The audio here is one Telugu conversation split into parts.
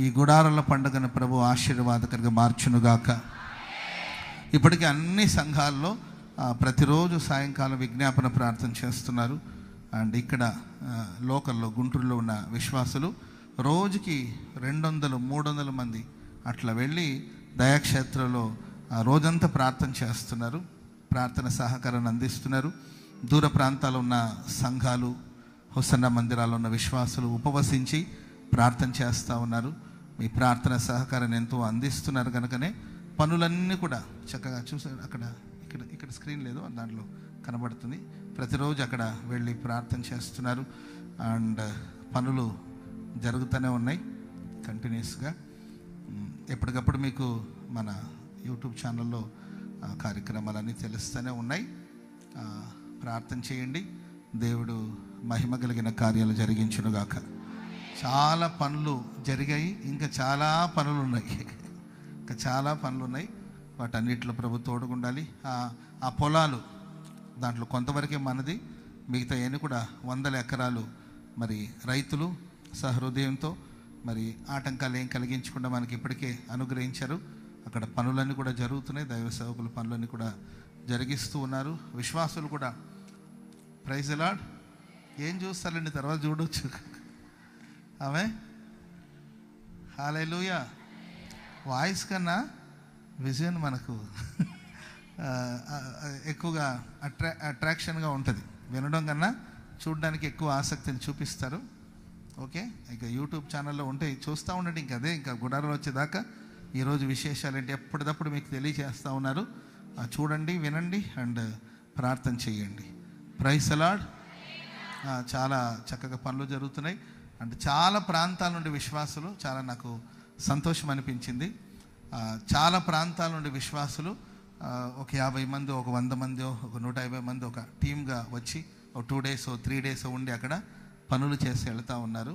ఈ గుడారాల పండుగను ప్రభు ఆశీర్వాదకరంగా మార్చునుగాక. ఇప్పటికీ అన్ని సంఘాల్లో ప్రతిరోజు సాయంకాలం విజ్ఞాపన ప్రార్థన చేస్తున్నారు. అండ్ ఇక్కడ లోకల్లో గుంటూరులో ఉన్న విశ్వాసులు రోజుకి 200-300 మంది అట్లా వెళ్ళి దయాక్షేత్రంలో రోజంతా ప్రార్థన చేస్తున్నారు, ప్రార్థన సహకారాన్ని అందిస్తున్నారు. దూర ప్రాంతాల్లో ఉన్న సంఘాలు, హొసన్న మందిరాల్లో ఉన్న విశ్వాసులు ఉపవసించి ప్రార్థన చేస్తూ ఉన్నారు. మీ ప్రార్థన సహకారాన్ని ఎంతో అందిస్తున్నారు కనుకనే పనులన్నీ కూడా చక్కగా చూసారు. ఇక్కడ స్క్రీన్ లేదు, దాంట్లో కనబడుతుంది. ప్రతిరోజు అక్కడ వెళ్ళి ప్రార్థన చేస్తున్నారు. అండ్ పనులు జరుగుతూనే ఉన్నాయి కంటిన్యూస్గా. ఎప్పటికప్పుడు మీకు మన యూట్యూబ్ ఛానల్లో కార్యక్రమాలన్నీ తెలుస్తూనే ఉన్నాయి. ప్రార్థన చేయండి, దేవుడు మహిమ కలిగిన కార్యాలు జరిగించునుగాక. చాలా పనులు జరిగాయి, ఇంకా చాలా పనులు ఉన్నాయి. వాటన్నిటిలో ప్రభు తోడుగుండాలి. ఆ పొలాలు దాంట్లో కొంతవరకే మనది, మిగతా అన్ని కూడా 100 ఎకరాలు మరి రైతులు సహృదయంతో మరి ఆటంకాలు ఏం కలిగించకుండా మనకి ఇప్పటికే అనుగ్రహించారు. అక్కడ పనులన్నీ కూడా జరుగుతున్నాయి. దైవ సేవకులు పనులన్నీ కూడా జరిగిస్తూ ఉన్నారు. విశ్వాసులు కూడా ప్రైజ్ ది లార్డ్. ఏం చూస్తారండి, తర్వాత చూడవచ్చు. ఆమె హల్లెలూయా. వాయిస్ కన్నా విజన్ మనకు ఎక్కువగా అట్రాక్షన్గా ఉంటుంది. వినడం కన్నా చూడడానికి ఎక్కువ ఆసక్తిని చూపిస్తారు. ఓకే, ఇక యూట్యూబ్ ఛానల్లో ఉంటే చూస్తూ ఉండండి. ఇంకా గుడారాలు వచ్చేదాకా ఈరోజు విశేషాలు ఏంటి ఎప్పటికప్పుడు మీకు తెలియజేస్తూ ఉన్నారు. చూడండి, వినండి అండ్ ప్రార్థన చేయండి. Praise the Lord. చాలా చక్కగా పనులు జరుగుతున్నాయి. అంటే చాలా ప్రాంతాల నుండి విశ్వాసులు, చాలా నాకు సంతోషం అనిపించింది. చాలా ప్రాంతాల నుండి విశ్వాసులు ఒక 50 మంది, ఒక 100 మంది, ఒక 150 మంది ఒక టీమ్గా వచ్చి ఒక 2 days 3 days ఉండి అక్కడ పనులు చేసి వెళ్తూ ఉన్నారు.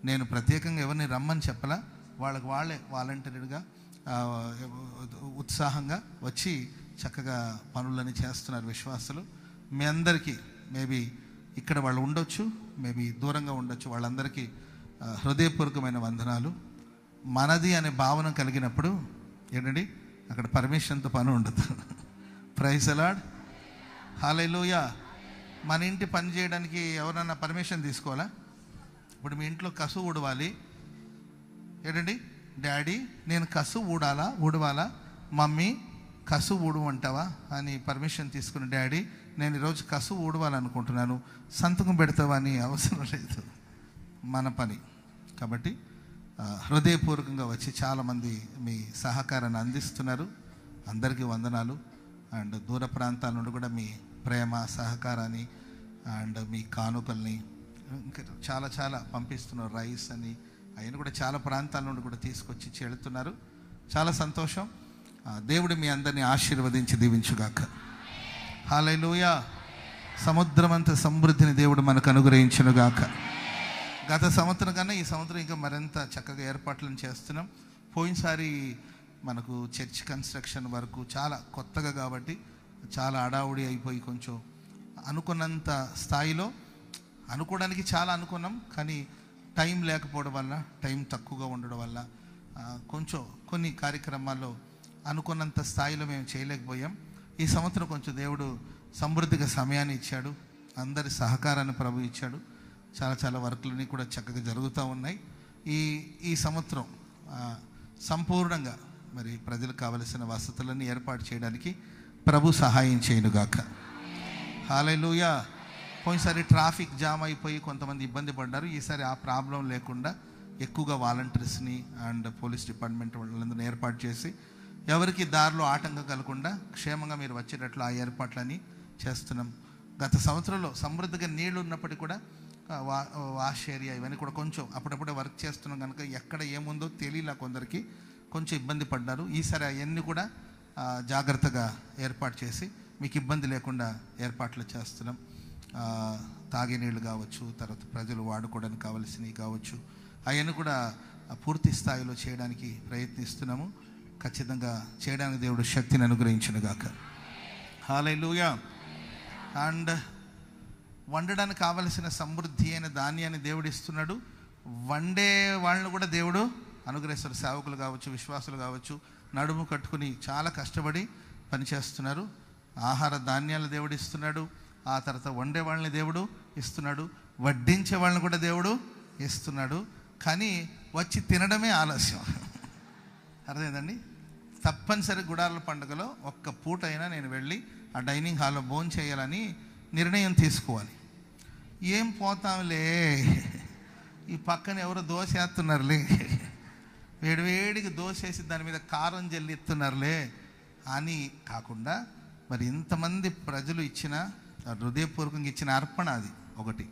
నేను ప్రత్యేకంగా ఎవరిని రమ్మని చెప్పలా, వాళ్ళే వాలంటీర్గా ఉత్సాహంగా వచ్చి చక్కగా పనులని చేస్తున్నారు విశ్వాసులు. మీ అందరికీ మేబీ ఇక్కడ వాళ్ళు ఉండొచ్చు, మేబీ దూరంగా ఉండొచ్చు, వాళ్ళందరికీ హృదయపూర్వకమైన వందనాలు. మనది అనే భావన కలిగినప్పుడు ఏంటండి అక్కడ పర్మిషన్తో పని ఉండదు. Praise the lord. హల్లెలూయా. మన ఇంటి పని చేయడానికి ఎవరన్నా పర్మిషన్ తీసుకోవాలా? ఇప్పుడు మీ ఇంట్లో కసు ఊడవాలి, ఏంటండి డాడీ నేను కసు ఊడవాలా, మమ్మీ కసు ఊడమంటావా అని పర్మిషన్ తీసుకుని, డాడీ నేను ఈరోజు కసు ఊడవాలనుకుంటున్నాను, సంతకం పెడతావా అని అవసరం లేదు, మన పని. కాబట్టి హృదయపూర్వకంగా వచ్చి చాలామంది మీ సహకారాన్ని అందిస్తున్నారు. అందరికీ వందనాలు. అండ్ దూర ప్రాంతాల నుండి కూడా మీ ప్రేమ సహకారాన్ని అండ్ మీ కానుకల్ని ఇంకా చాలా పంపిస్తున్నారు. రైస్ అని అవన్నీ కూడా చాలా ప్రాంతాల నుండి కూడా తీసుకొచ్చి చెడుతున్నారు. చాలా సంతోషం. దేవుడు మీ అందరినీ ఆశీర్వదించి దీవించుగాక. హల్లెలూయా. సముద్రమంత సమృద్ధిని దేవుడు మనకు అనుగ్రహించునుగాక. గత సంవత్సరం కన్నా ఈ సంవత్సరం ఇంకా మరింత చక్కగా ఏర్పాట్లను చేస్తున్నాం. పోయినసారి మనకు చర్చ్ కన్స్ట్రక్షన్ వరకు చాలా కొత్తగా కాబట్టి చాలా హడావుడి అయిపోయి కొంచెం అనుకున్నంత స్థాయిలో, అనుకోవడానికి చాలా అనుకున్నాం కానీ టైం లేకపోవడం వల్ల, టైం తక్కువగా ఉండడం వల్ల కొంచెం కొన్ని కార్యక్రమాల్లో అనుకున్నంత స్థాయిలో మేము చేయలేకపోయాం. ఈ సంవత్సరం కొంచెం దేవుడు సమృద్ధిగా సమయాన్ని ఇచ్చాడు, అందరి సహకారాన్ని ప్రభు ఇచ్చాడు. చాలా వర్కులన్నీ కూడా చక్కగా జరుగుతూ ఉన్నాయి. ఈ సంవత్సరం సంపూర్ణంగా మరి ప్రజలకు కావలసిన వసతులన్నీ ఏర్పాటు చేయడానికి ప్రభు సహాయం చేయనుగాక. హల్లెలూయా. పోయినసారి ట్రాఫిక్ జామ్ అయిపోయి కొంతమంది ఇబ్బంది పడ్డారు. ఈసారి ఆ ప్రాబ్లం లేకుండా ఎక్కువగా వాలంటీర్స్ని అండ్ పోలీస్ డిపార్ట్మెంట్ వాళ్ళందరినీ ఏర్పాటు చేసి ఎవరికి దారిలో ఆటంకం కలగకుండా క్షేమంగా మీరు వచ్చేటట్లు ఆ ఏర్పాట్లని చేస్తున్నాం. గత సంవత్సరంలో సమృద్ధిగా నీళ్లు ఉన్నప్పటికీ కూడా వాష్ ఏరియా ఇవన్నీ కూడా కొంచెం అప్పుడప్పుడే వర్క్ చేస్తున్నాం కనుక ఎక్కడ ఏముందో తెలియలా, కొందరికి కొంచెం ఇబ్బంది పడ్డారు. ఈసారి అవన్నీ కూడా జాగ్రత్తగా ఏర్పాటు చేసి మీకు ఇబ్బంది లేకుండా ఏర్పాట్లు చేస్తున్నాం. తాగే నీళ్ళు కావచ్చు, తర్వాత ప్రజలు వాడుకోవడానికి కావలసినవి కావచ్చు, అవన్నీ కూడా పూర్తి స్థాయిలో చేయడానికి ప్రయత్నిస్తున్నాము. ఖచ్చితంగా చేయడానికి దేవుడు శక్తిని అనుగ్రహించునుగాక. హల్లెలూయా. అండ్ వండడానికి కావలసిన సమృద్ధి అయిన ధాన్యాన్ని దేవుడు ఇస్తున్నాడు. వండే వాళ్ళని కూడా దేవుడు అనుగ్రహిస్తున్న సేవకులు కావచ్చు, విశ్వాసులు కావచ్చు, నడుము కట్టుకుని చాలా కష్టపడి పనిచేస్తున్నారు. ఆహార ధాన్యాలు దేవుడు ఇస్తున్నాడు. ఆ తర్వాత వండే వాళ్ళని దేవుడు ఇస్తున్నాడు, వడ్డించే వాళ్ళని కూడా దేవుడు ఇస్తున్నాడు. కానీ వచ్చి తినడమే ఆలస్యం. అర్థమైందండి? తప్పనిసరి గుడారాల పండుగలో ఒక్క పూట అయినా నేను వెళ్ళి ఆ డైనింగ్ హాల్లో భోజనం చేయాలని నిర్ణయం తీసుకోవాలి. ఏం పోతాంలే, ఈ పక్కన ఎవరో దోశ వేస్తున్నారులే, వేడివేడికి దోశ వేసి దాని మీద కారం జల్లిస్తున్నారులే అని కాకుండా, మరి ఇంతమంది ప్రజలు ఇచ్చిన హృదయపూర్వకంగా ఇచ్చిన అర్పణ అది ఒకటి.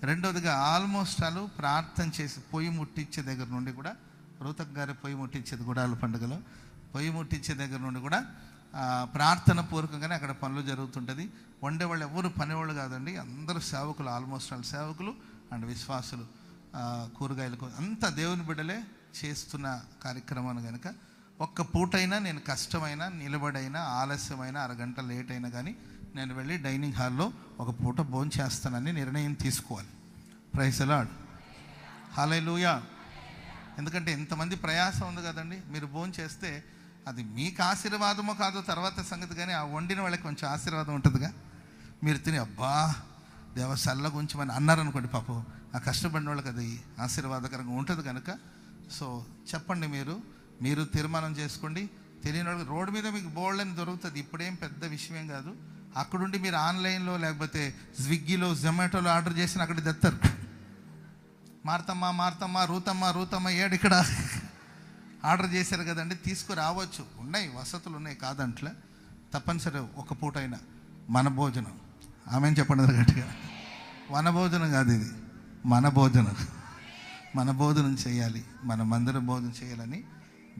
రెండవదిగా ఆల్మోస్ట్ వాళ్ళు ప్రార్థన చేసి పొయ్యి ముట్టించే దగ్గర నుండి కూడా, రూతక్ గారి పొయ్యి ముట్టించేది గుడాల పండుగలో, పొయ్యి ముట్టించే దగ్గర నుండి కూడా ప్రార్థన పూర్వకంగానే అక్కడ పనులు జరుగుతుంటుంది. వండేవాళ్ళు ఎవరు పనివాళ్ళు కాదండి, అందరూ సేవకులు, ఆల్మోస్ట్ వాళ్ళు సేవకులు అండ్ విశ్వాసులు. కూరగాయలకు అంతా దేవుని బిడ్డలే చేస్తున్న కార్యక్రమాన్ని కనుక ఒక్క పూటైనా నేను కష్టమైనా, నిలబడైనా, ఆలస్యమైనా, అరగంట లేట్ అయినా కానీ నేను వెళ్ళి డైనింగ్ హాల్లో ఒక పూట భోజనం చేస్తానని నిర్ణయం తీసుకోవాలి. ప్రైజ్ ది లార్డ్, హల్లెలూయా. ఎందుకంటే ఇంతమంది ప్రయాసం ఉంది కదండి. మీరు భోజనం చేస్తే అది మీకు ఆశీర్వాదమో కాదో తర్వాత సంగతి, కానీ ఆ వండిన వాళ్ళకి కొంచెం ఆశీర్వాదం ఉంటుందిగా. మీరు తిని అబ్బా దేవ చల్ల కొంచెమని అన్నారనుకోండి, పాపం ఆ కష్టపడిన వాళ్ళకి అది ఆశీర్వాదకరంగా ఉంటుంది కనుక. సో చెప్పండి, మీరు తీర్మానం చేసుకోండి. తెలియని వాళ్ళకి రోడ్డు మీద మీకు బోల్డ్ అని దొరుకుతుంది, ఇప్పుడేం పెద్ద విషయం కాదు. అక్కడుండి మీరు ఆన్లైన్లో లేకపోతే స్విగ్గీలో, జొమాటోలో ఆర్డర్ చేసిన అక్కడ తెస్తారు. మార్తమ్మ రూతమ్మ ఏడిక్కడ ఆర్డర్ చేశారు కదండి, తీసుకురావచ్చు. ఉన్నాయి, వసతులు ఉన్నాయి, కాదంట్లే. తప్పనిసరి ఒక పూట అయినా మన భోజనం, ఆమెను చెప్పండి గట్టిగా, వన భోజనం కాదు ఇది, మన భోజనం. మన భోజనం చేయాలి, మన మందిర భోజనం చేయాలని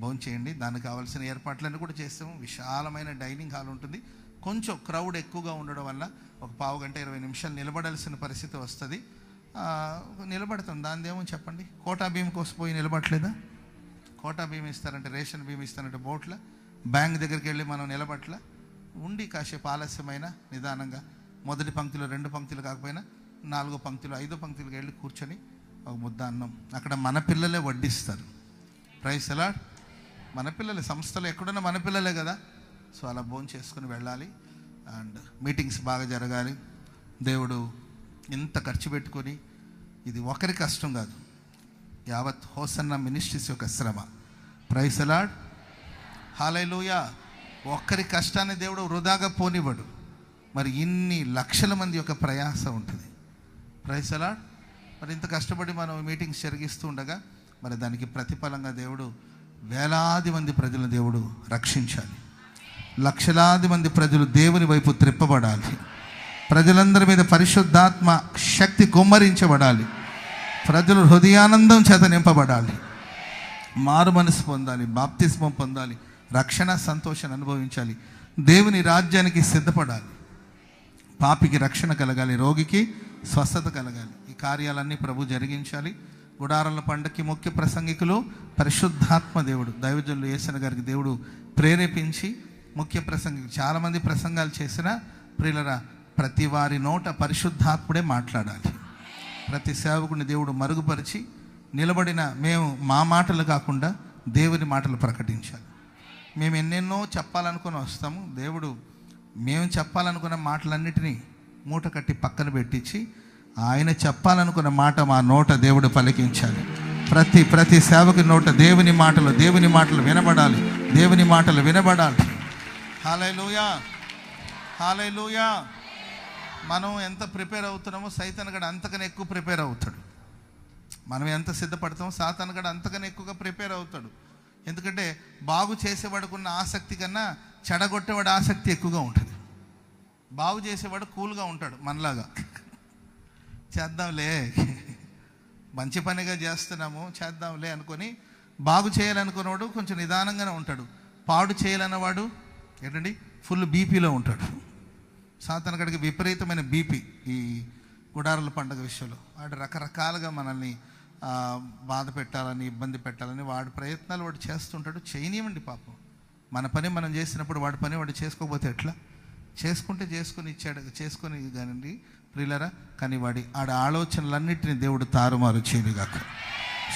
భోజనం చేయండి. దానికి కావాల్సిన ఏర్పాట్లన్నీ కూడా చేస్తాము. విశాలమైన డైనింగ్ హాల్ ఉంటుంది. కొంచెం క్రౌడ్ ఎక్కువగా ఉండడం వల్ల ఒక పావు గంట 20 నిమిషాలు నిలబడాల్సిన పరిస్థితి వస్తుంది. నిలబడతాం, దాని ఏమో చెప్పండి. కోటా బియ్యం కోసం పోయి నిలబడలేదా? కోటా బియ్యం ఇస్తారంటే, రేషన్ బియ్యం ఇస్తారంటే బోట్ల బ్యాంక్ దగ్గరికి వెళ్ళి మనం నిలబట్ల ఉండి కాసేపు ఆలస్యమైన నిదానంగా మొదటి పంక్తిలో 2 పంక్తులు కాకపోయినా 4 పంక్తులు 5 పంక్తులకు వెళ్ళి కూర్చొని ఒక ముద్ద అన్నం అక్కడ మన పిల్లలే వడ్డిస్తారు. Praise the Lord. మన పిల్లలే, సంస్థలో ఎక్కడున్నా మన పిల్లలే కదా. సో అలా భోజనం చేసుకుని వెళ్ళాలి. అండ్ మీటింగ్స్ బాగా జరగాలి. దేవుడు ఇంత ఖర్చు పెట్టుకొని, ఇది ఒకరి కష్టం కాదు, యావత్ హోసన్న మినిస్ట్రీస్ యొక్క శ్రమ. ప్రైజ్ ది లార్డ్, హల్లెలూయా. ఒక్కరి కష్టాన్ని దేవుడు వృధాగా పోనివ్వడు. మరి ఇన్ని లక్షల మంది యొక్క ప్రయాస ఉంటుంది. Praise the Lord. మరి ఇంత కష్టపడి మనం మీటింగ్స్ జరిగిస్తూ ఉండగా, మరి దానికి ప్రతిఫలంగా దేవుడు వేలాది మంది ప్రజలను దేవుడు రక్షించాలి. లక్షలాది మంది ప్రజలు దేవుని వైపు త్రిప్పబడాలి. ప్రజలందరి మీద పరిశుద్ధాత్మ శక్తి కుమ్మరించబడాలి. ప్రజలు హృదయానందం చేత నింపబడాలి. మారు మనసు పొందాలి, బాప్తిస్మం పొందాలి, రక్షణ సంతోషాన్ని అనుభవించాలి, దేవుని రాజ్యానికి సిద్ధపడాలి. పాపికి రక్షణ కలగాలి, రోగికి స్వస్థత కలగాలి. ఈ కార్యాలన్నీ ప్రభు జరిగించాలి. గుడారాల పండగకి ముఖ్య ప్రసంగికులు పరిశుద్ధాత్మ దేవుడు, దైవజనులు యేసన్న గారికి దేవుడు ప్రేరేపించి ముఖ్య ప్రసంగికులు చాలామంది ప్రసంగాలు చేసిన ప్రియులరా, ప్రతి వారి నోట పరిశుద్ధాత్ముడే మాట్లాడాలి. ప్రతి సేవకుని దేవుడు మరుగుపరిచి నిలబడిన మేము మా మాటలు కాకుండా దేవుని మాటలు ప్రకటించాలి. మేము ఎన్నెన్నో చెప్పాలనుకుని వస్తాము. దేవుడు మేము చెప్పాలనుకున్న మాటలన్నిటినీ మూట కట్టి పక్కన పెట్టించి ఆయన చెప్పాలనుకున్న మాట మా నోట దేవుడు పలికించాలి. ప్రతి సేవకుని నోట దేవుని మాటలు వినబడాలి. దేవుని మాటలు వినబడాలి. హల్లెలూయా, హల్లెలూయా. మనం ఎంత ప్రిపేర్ అవుతున్నామో సైతాన్ గడ అంతకన్నా ఎక్కువ ప్రిపేర్ అవుతాడు. మనం ఎంత సిద్ధపడతామో సాతాన్ గడ అంతకన్నా ఎక్కువగా ప్రిపేర్ అవుతాడు. ఎందుకంటే బాగు చేసేవాడుకున్న ఆసక్తి కన్నా చెడగొట్టేవాడు ఆసక్తి ఎక్కువగా ఉంటుంది. బాగు చేసేవాడు కూల్గా ఉంటాడు, మనలాగా చేద్దాంలే, మంచి పనిగా చేస్తున్నాము చేద్దాంలే అనుకొని. బాగు చేయాలనుకున్నవాడు కొంచెం నిదానంగానే ఉంటాడు. పాడు చేయాలన్నవాడు ఏంటండి ఫుల్ బీపీలో ఉంటాడు. సాతాను గడికి విపరీతమైన బీపీ ఈ గుడారాల పండుగ విషయంలో. వాడు రకరకాలుగా మనల్ని బాధ పెట్టాలని, ఇబ్బంది పెట్టాలని వాడి ప్రయత్నాలు వాడు చేస్తుంటాడు. చేయనివ్వండి పాపం. మన పని మనం చేసినప్పుడు వాడి పని వాడు చేసుకోకపోతే ఎట్లా? చేసుకుంటే చేసుకొని ఇచ్చాడు, చేసుకొని కానండి ప్రియులరా. కానీ ఆడ ఆలోచనలన్నింటినీ దేవుడు తారుమారు చేయడుగాక.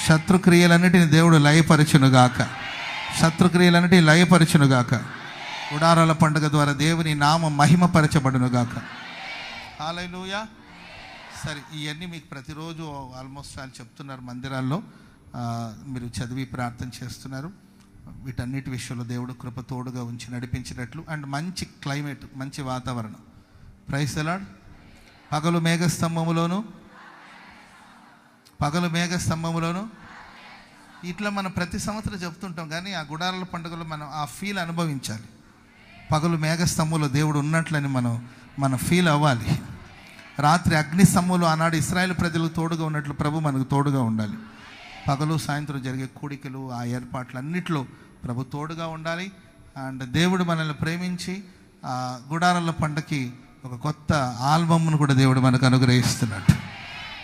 శత్రుక్రియలన్నిటిని దేవుడు లయపరచునుగాక. శత్రుక్రియలన్నిటిని లయపరచునుగాక. గుడారాల పండుగ ద్వారా దేవుని నామం మహిమపరచబడునుగాక. హల్లెలూయా. సరే, ఇవన్నీ మీకు ప్రతిరోజు ఆల్మోస్ట్ వాళ్ళు చెప్తున్నారు మందిరాల్లో, మీరు చదివి ప్రార్థన చేస్తున్నారు. వీటన్నిటి విషయంలో దేవుడు కృప తోడుగా ఉంచి నడిపించినట్లు, అండ్ మంచి క్లైమేట్, మంచి వాతావరణం. Praise the Lord. పగలు మేఘస్తంభములోను ఇట్లా మనం ప్రతి సంవత్సరం చెప్తుంటాం, కానీ ఆ గుడారాల పండుగలో మనం ఆ ఫీల్ అనుభవించాలి. పగలు మేఘస్తంభంలో దేవుడు ఉన్నట్లని మనం ఫీల్ అవ్వాలి. రాత్రి అగ్ని స్తంభంలో ఆనాడు ఇశ్రాయేలు ప్రజలకు తోడుగా ఉన్నట్లు ప్రభు మనకు తోడుగా ఉండాలి. పగలు సాయంత్రం జరిగే కూడికలు, ఆ ఏర్పాట్లు అన్నిట్లో ప్రభు తోడుగా ఉండాలి. అండ్ దేవుడు మనల్ని ప్రేమించి ఆ గుడారాల పండగకి ఒక కొత్త ఆల్బమ్ను కూడా దేవుడు మనకు అనుగ్రహిస్తున్నాడు.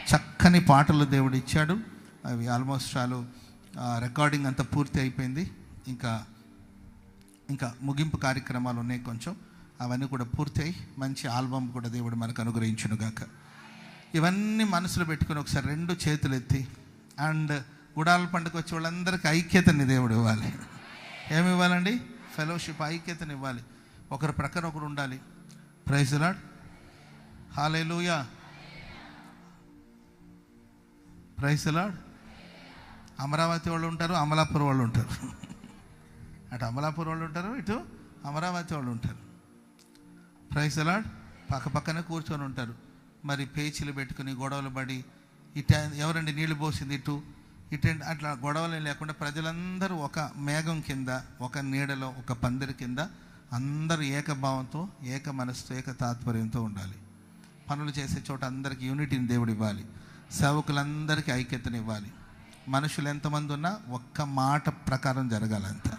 చక్కని పాటలు దేవుడు ఇచ్చాడు. అవి ఆల్మోస్ట్ చాలు, రికార్డింగ్ అంతా పూర్తి అయిపోయింది. ఇంకా ముగింపు కార్యక్రమాలు ఉన్నాయి కొంచెం, అవన్నీ కూడా పూర్తి అయ్యి మంచి ఆల్బమ్ కూడా దేవుడు మనకు అనుగ్రహించునుగాక. ఇవన్నీ మనసులో పెట్టుకుని ఒకసారి 2 చేతులు ఎత్తి, అండ్ గుడారాల పండుగ వచ్చే వాళ్ళందరికీ ఐక్యతని దేవుడు ఇవ్వాలి. ఏమి ఇవ్వాలండి? ఫెలోషిప్, ఐక్యతని ఇవ్వాలి. ఒకరి ప్రక్కన ఒకరు ఉండాలి. Praise the lord. Hallelujah. Praise the Lord. Amaravati వాళ్ళు ఉంటారు, అమలాపూర్ వాళ్ళు ఉంటారు. అటు అమలాపూర్ వాళ్ళు ఉంటారు, ఇటు అమరావతి వాళ్ళు ఉంటారు. Praise the Lord. పక్కనే కూర్చొని ఉంటారు. మరి పేచీలు పెట్టుకుని గొడవలు పడి, ఇటు ఎవరండి నీళ్లు పోసింది, ఇటు అట్లా గొడవలు లేకుండా ప్రజలందరూ ఒక మేఘం కింద, ఒక నీడలో, ఒక పందిరి కింద అందరూ ఏకభావంతో, ఏక మనసుతో, ఏక తాత్పర్యంతో ఉండాలి. పనులు చేసే చోట అందరికీ యూనిటీని దేవుడు ఇవ్వాలి. సేవకులందరికీ ఐక్యతని ఇవ్వాలి. మనుషులు ఎంతమంది ఉన్నా ఒక్క మాట ప్రకారం జరగాలంత.